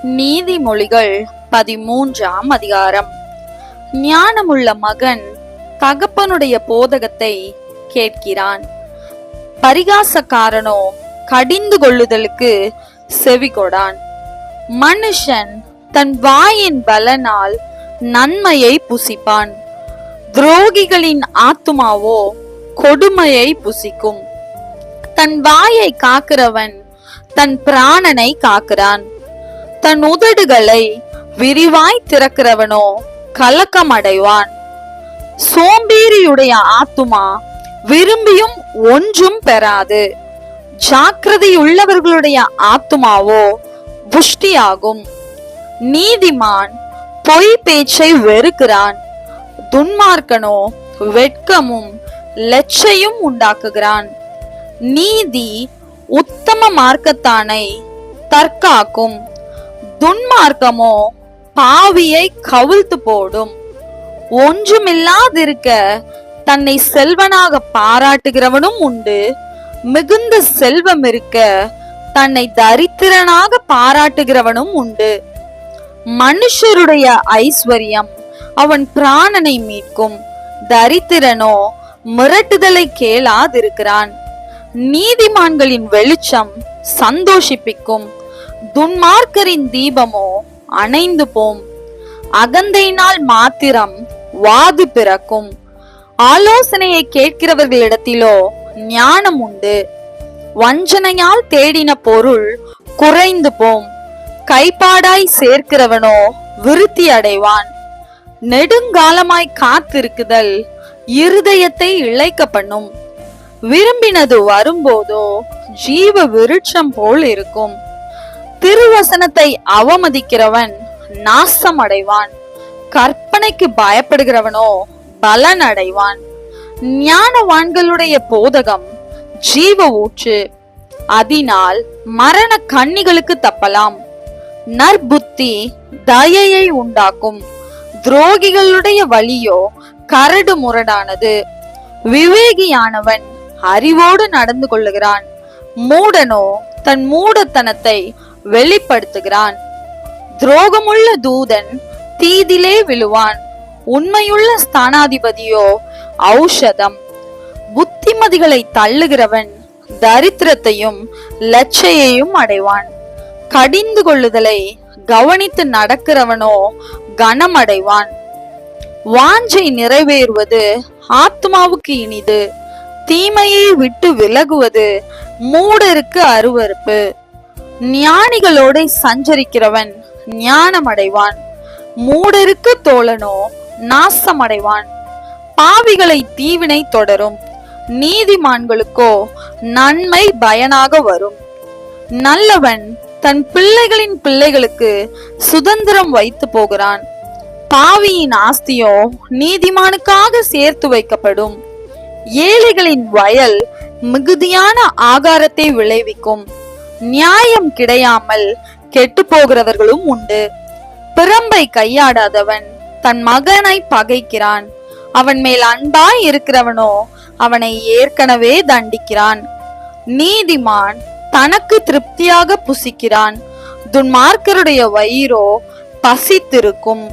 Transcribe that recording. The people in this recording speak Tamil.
நீதிமொழிகள் 13ஆம் அதிகாரம். ஞானமுள்ள மகன் தகப்பனுடைய போதகத்தை கேட்கிறான். பரிகாசக்காரனோ கடிந்து கொள்ளுதலுக்கு செவிகொடான். மனுஷன் தன் வாயின் பலனால் நன்மையை புசிப்பான். துரோகிகளின் ஆத்துமாவோ கொடுமையை புசிக்கும். தன் வாயை காக்கிறவன் தன் பிராணனை காக்கிறான். தன் உதடுகளை விரிவாய் திறக்கிறவனோ கலக்கம் அடைவான். சோம்பேறியுடைய ஆத்துமா விரும்பியும் ஒன்றும் பெறாது. ஜாக்கிரதையுள்ளவர்களுடைய ஆத்துமாவோ புஷ்டியாகும். நீதிமான் பொய் பேச்சை வெறுக்கிறான். துன்மார்க்கனோ வெட்கமும் லெச்சையும் உண்டாக்குகிறான். நீதி உத்தம மார்க்கத்தானை தற்காக்கும். துன்மார்க்கமோ பாவியை கவிழ்த்து போடும். ஒன்றுமில்லாதிருக்க தன்னை செல்வனாக பாராட்டுகிறவனும் உண்டு. மிகுந்த செல்வம் இருக்க தன்னை தரித்திரனாக பாராட்டுகிறவனும் உண்டு. மனுஷருடைய ஐஸ்வர்யம் அவன் பிராணனை மீட்கும். தரித்திரனோ மிரட்டுதலை கேளாதிருக்கிறான். நீதிமான்களின் வெளிச்சம் சந்தோஷிப்பிக்கும். துன்மார்க்கரின் தீபமோ அணைந்து போம். அகந்தையினால் மாத்திரம் வாது பிறக்கும். ஆலோசனையை கேட்கிறவர்களிடத்திலோ ஞானம் உண்டு. வஞ்சனையால் தேடின பொருள் குறைந்து போம். கைப்பாடாய் சேர்க்கிறவனோ விருத்தி அடைவான். நெடுங்காலமாய் காத்திருக்குதல் இருதயத்தை இளைக்க பண்ணும். விரும்பினது வரும்போதோ ஜீவ விருட்சம் போல் இருக்கும். திருவசனத்தை அவமதிக்கிறவன் நாசம் அடைவான். கற்பனைக்கு பயப்படுகிறவனோ பலன் அடைவான். ஞானவான்களுடைய போதகம் ஜீவ ஊற்று. அதனால் மரண கண்ணிகளுக்கு தப்பலாம். நற்புத்தி தயையை உண்டாக்கும். துரோகிகளுடைய வழியோ கரடு முரடானது. விவேகியானவன் அறிவோடு நடந்து கொள்ளுகிறான். மூடனோ தன் மூடத்தனத்தை வெளிப்படுத்துகிறான். துரோகமுள்ள தூதன் தீதிலே விழுவான். உண்மையுள்ள ஸ்தானாதிபதியோ ஔஷதம். புத்திமதிகளை தள்ளுகிறவன் தரித்திரத்தையும் லட்சையையும் அடைவான். கடிந்து கொள்ளுதலை கவனித்து நடக்கிறவனோ கனம் அடைவான். வாஞ்சை நிறைவேறுவது ஆத்மாவுக்கு இனிது. தீமையை விட்டு விலகுவது மூடருக்கு அருவருப்பு. ஞானிகளோட சஞ்சரிக்கிறவன் ஞானம் அடைவான். மூடருக்கு தோழனோ நாசம் அடைவான். பாவிகளை தீவினை தொடரும். நீதிமான்களுக்கோ நன்மை பயனாக வரும். நல்லவன் தன் பிள்ளைகளின் பிள்ளைகளுக்கு சுதந்திரம் வைத்து போகிறான். பாவியின் ஆஸ்தியோ நீதிமானுக்காக சேர்த்து வைக்கப்படும். ஏழைகளின் வயல் மிகுதியான ஆகாரத்தை விளைவிக்கும். நியாயம் கிடையாமல் கெட்டு போகிறவர்களும் உண்டு. பிரம்பை கையாடாதவன் தன் மகனை பகைக்கிறான். அவன் மேல் அன்பாய் இருக்கிறவனோ அவனை ஏற்கனவே தண்டிக்கிறான். நீதிமான் தனக்கு திருப்தியாக புசிக்கிறான். துன்மார்க்கருடைய வயிறோ பசித்திருக்கும்.